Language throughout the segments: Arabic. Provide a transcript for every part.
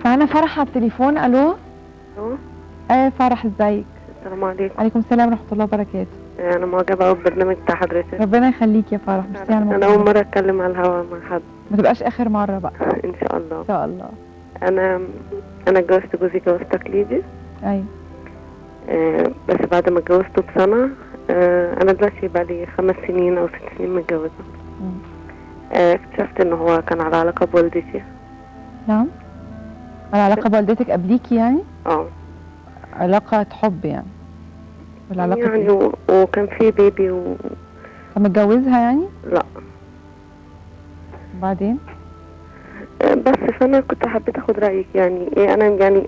معانا فرح على التليفون. الو. الو. ايه فرح، ازيك؟ السلام عليكم. عليكم السلام ورحمه الله وبركاته. انا معجبه قوي بالبرنامج بتاع حضرتك. ربنا يخليك يا فرح، ميرسي على انا المكالمة. اول مره اتكلم على الهوا مع حد. ما تبقاش اخر مره بقى. ان شاء الله. ان شاء الله. انا اتجوزت جوزي جواز تقليدي. ايوه. بس بعد ما اتجوزته بسنه. انا دلوقتي بقالي 5 سنين او 6 سنين متجوزه. اكتشفت ان هو كان على علاقه بوالدتي. نعم. على علاقه بوالدتك قبليكي يعني؟ علاقه حب يعني ولا علاقه يعني وكان في بيبي كان متجوزها يعني؟ لا. وبعدين؟ بس فانا كنت حبيت اخد رايك، يعني ايه انا يعني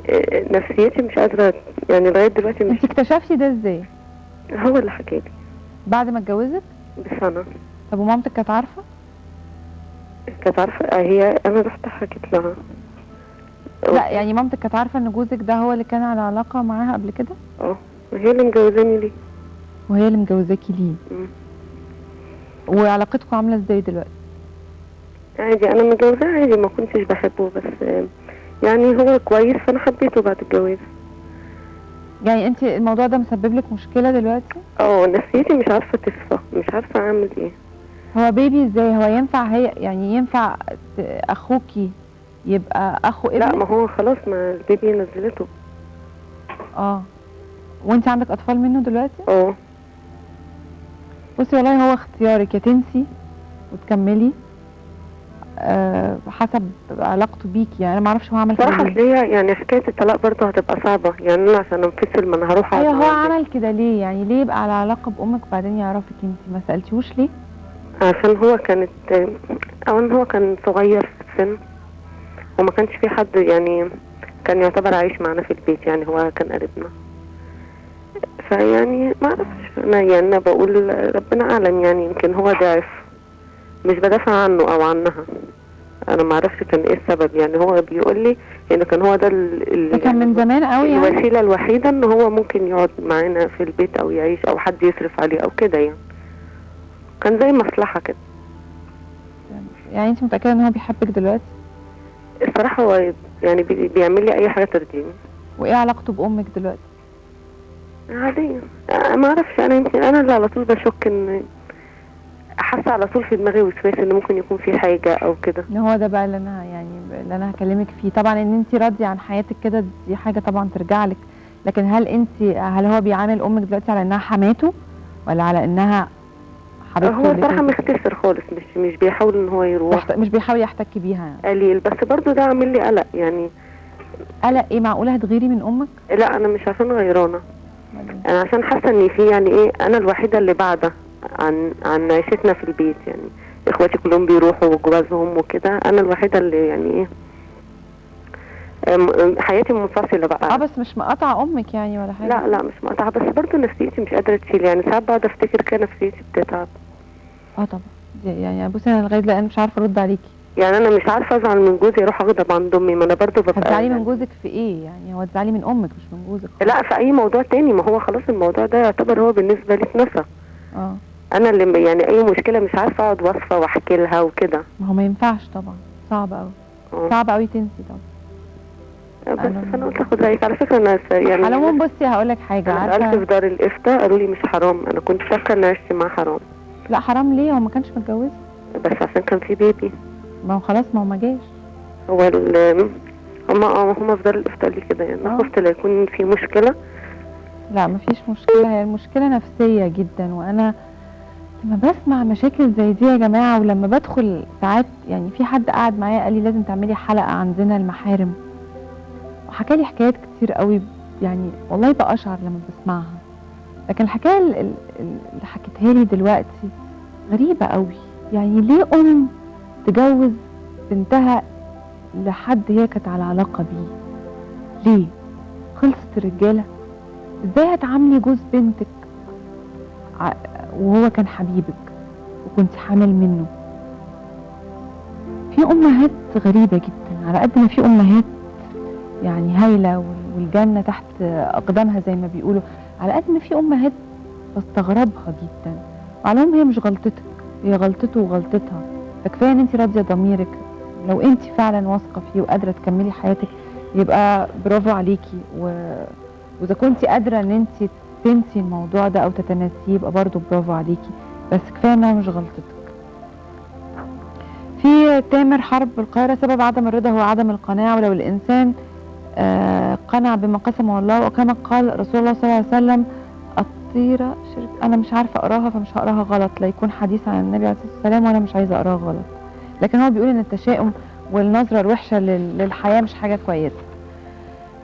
نفسيتي مش قادره يعني لغايه دلوقتي. مش انت اكتشفتي ده ازاي؟ هو اللي حكالي بعد ما اتجوزت بسنه. طب ومامتك كانت عارفه؟ كانت عارفه. هي انا رحت حكيت لها. لا يعني مامتك كانت عارفه ان جوزك ده هو اللي كان على علاقه معاها قبل كده؟ وهي اللي مجوزاني ليه. وهي اللي مجوزاكي ليه. وعلاقتكم عامله ازاي دلوقتي؟ عادي، انا متجوزاه عادي، ما كنتش بحبه بس يعني هو كويس فانا حبيته بعد الجواز. يعني انت الموضوع ده مسبب لك مشكله دلوقتي؟ نفسيتي مش عارفه تصفى، مش عارفه اعمل ايه. هو بيبي ازاي؟ هو ينفع هي يعني ينفع اخوكي يبقى اخو ابنك؟ لا، ما هو خلاص، ما البيبي نزلته. وانت عندك اطفال منه دلوقتي؟ بصي والله هو اختيارك، يا تنسي وتكملي حسب علاقته بيكي. يعني انا ما اعرفش هو عمل كده صراحه ليه. يعني حكايه الطلاق برضه هتبقى صعبه، يعني انا عشان انفصل ما انا هروح. ايوه، هو عمل كده ليه؟ يعني ليه يبقى على علاقه بامك بعدين يعرفك انت؟ ما سالتيهوش ليه؟ عشان هو كانت اولا هو كان صغير في السن وما كانش في حد يعني كان يعتبر عايش معنا في البيت، يعني هو كان قريبنا. فيعني ما اعرفش انا بقول ربنا اعلم، يعني يمكن هو ضعف. مش بدافع عنه او عنها، انا ما اعرفش كان ايه السبب. يعني هو بيقول لي ان كان هو ده كان من زمان قوي يعني الوسيله الوحيده ان هو ممكن يقعد معانا في البيت او يعيش او حد يصرف عليه او كده، يعني كان زي مصلحه كده. يعني انت متاكده ان هو بيحبك دلوقتي؟ الصراحه هو يعني بيعمل لي اي حاجه ترضيني. وايه علاقته بامك دلوقتي؟ عاديه. ما اعرفش، انا يمكن انا اللي على طول بشك، ان حاسه على طول في دماغي وسواس ان ممكن يكون في حاجه او كده. ان هو ده بقى اللي انا هكلمك فيه. طبعا ان انت راضيه عن حياتك كده دي حاجه طبعا ترجع لك، لكن هل هو بيعامل امك دلوقتي على انها حماته ولا على انها حبيبته؟ هو صراحه مختصر خالص، مش بيحاول ان هو يروح، مش بيحاول يحتك بيها يعني. قليل، بس برضو ده عامل لي قلق. يعني قلق ايه؟ معقوله هتغيري من امك؟ لا، انا مش عشان غيرانه، انا عشان حاسه ان في يعني ايه، انا الوحيده اللي بعده عن عيشتنا في البيت. يعني اخواتي كلهم بيروحوا وجوازهم وكده، انا الوحيده اللي يعني ايه حياتي منفصله بقى. بس مش مقاطعه امك يعني ولا حاجه؟ لا مش مقاطعه، بس برضو نفسيتي مش قادره تشيل. يعني ساعات بقعد افتكر كده نفسيتي بتتعب. طبعا. يعني بصي انا لغايه الان مش عارفه ارد عليكي. يعني انا مش عارفه ازعل من جوزي اروح اغضب عند امي، ما انا برضو ببقى. هتزعلي من جوزك في ايه يعني؟ هو تزعلي من امك مش من جوزك خالص. لا، في اي موضوع تاني، ما هو خلاص الموضوع ده يعتبر هو بالنسبه لي اتنسى. انا اللي يعني اي مشكله مش عارفه اقعد واصفه واحكي لها وكده. ما هو ما ينفعش طبعا، صعب قوي. صعب قوي تنسي طبعا. بس انا قلت اخد رايك. على فكره انا يعني على العموم بصي هقول لك حاجه. انا سالت في دار الافتاء قالوا لي مش حرام. انا كنت فاكره ان عشت معاه حرام. لا حرام ليه؟ هو ما كانش متجوز، بس عشان كان في بيبي. ما هو خلاص، ما هو ما جاش. هو هما في دار الافتاء لي كده، يعني خفت لا يكون في مشكله. لا مفيش مشكله، هي المشكله نفسيه جدا. وانا لما بسمع مشاكل زي دي يا جماعه، ولما بدخل ساعات يعني في حد قاعد معايا قال لي لازم تعملي حلقه عن زنا المحارم، وحكى لي حكايات كتير قوي، يعني والله بأشعر لما بسمعها. لكن الحكايه اللي حكيتها لي دلوقتي غريبه قوي. يعني ليه تجوز بنتها لحد هي كانت على علاقه بيه؟ ليه؟ خلصت الرجاله؟ ازاي هتعاملي جوز بنتك وهو كان حبيبك وكنت حامل منه؟ في امهات غريبه جدا، على قد ما في امهات يعني هايله والجنه تحت اقدامها زي ما بيقولوا، على قد ما في امهات بستغربها جدا. وعلى العموم هي مش غلطتك، هي غلطته وغلطتها. فكفايه ان انت راضيه ضميرك. لو انت فعلا واثقه فيه وقادره تكملي حياتك يبقى برافو عليكي. واذا كنتي قادره ان انت تنسي الموضوع ده او تتناسيه يبقى برضه برافو عليكي، بس كفايه انها مش غلطتك. في تامر حرب القاهره، سبب عدم الرضا هو عدم القناعه، ولو الانسان قنع بما قسمه الله، وكما قال رسول الله صلى الله عليه وسلم الطيره شرك. انا مش عارفه اقراها فمش هقراها غلط، لا يكون حديث عن النبي عليه الصلاه والسلام وانا مش عايزه اقراها غلط، لكن هو بيقول ان التشاؤم والنظره الوحشه للحياه مش حاجه كويسه.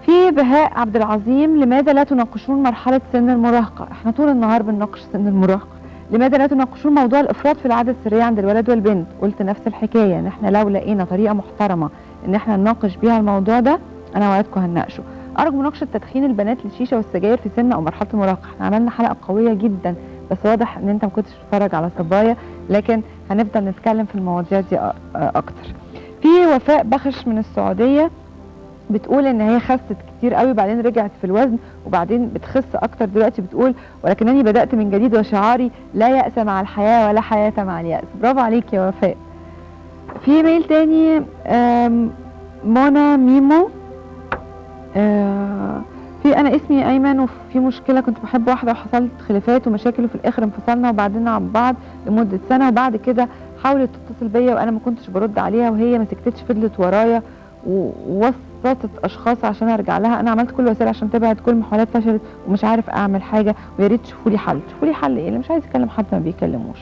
في بهاء عبد العظيم، لماذا لا تناقشون مرحله سن المراهقه؟ احنا طول النهار بنناقش سن المراهقه. لماذا لا تناقشون موضوع الافراط في العاده السريه عند الولد والبنت؟ قلت نفس الحكايه، ان احنا لو لقينا طريقه محترمه ان احنا نناقش بيها الموضوع ده انا وعدكم هنناقشه. ارجو مناقشه تدخين البنات للشيشه والسجاير في سن او مرحله المراهقه. احنا عملنا حلقه قويه جدا بس واضح ان انت ما كنتش بتتفرج على صبايا، لكن هنفضل نتكلم في المواضيع دي اكتر. في وفاء بخش من السعوديه بتقول ان هي خست كتير قوي بعدين رجعت في الوزن وبعدين بتخس اكتر دلوقتي، بتقول ولكنني بدأت من جديد وشعاري لا يأس مع الحياة ولا حياة مع اليأس. برافو عليك يا وفاء. في ميل تاني منى ميمو، في انا اسمي ايمن وفي مشكلة، كنت بحب واحدة وحصلت خلافات ومشاكل وفي الاخر انفصلنا وبعدين عن بعض لمدة سنة، وبعد كده حاولت تتصل بيا وانا ما كنتش برد عليها وهي ما سكتتش، فضلت ورايا ووسطت اشخاص عشان ارجع لها. انا عملت كل الوسائل عشان تبعد، كل المحاولات فشلت ومش عارف اعمل حاجه، ويا ريت تشوفوا لي حل. تشوفوا لي حل ايه؟ اللي مش عايز يكلم حد ما بيكلموش.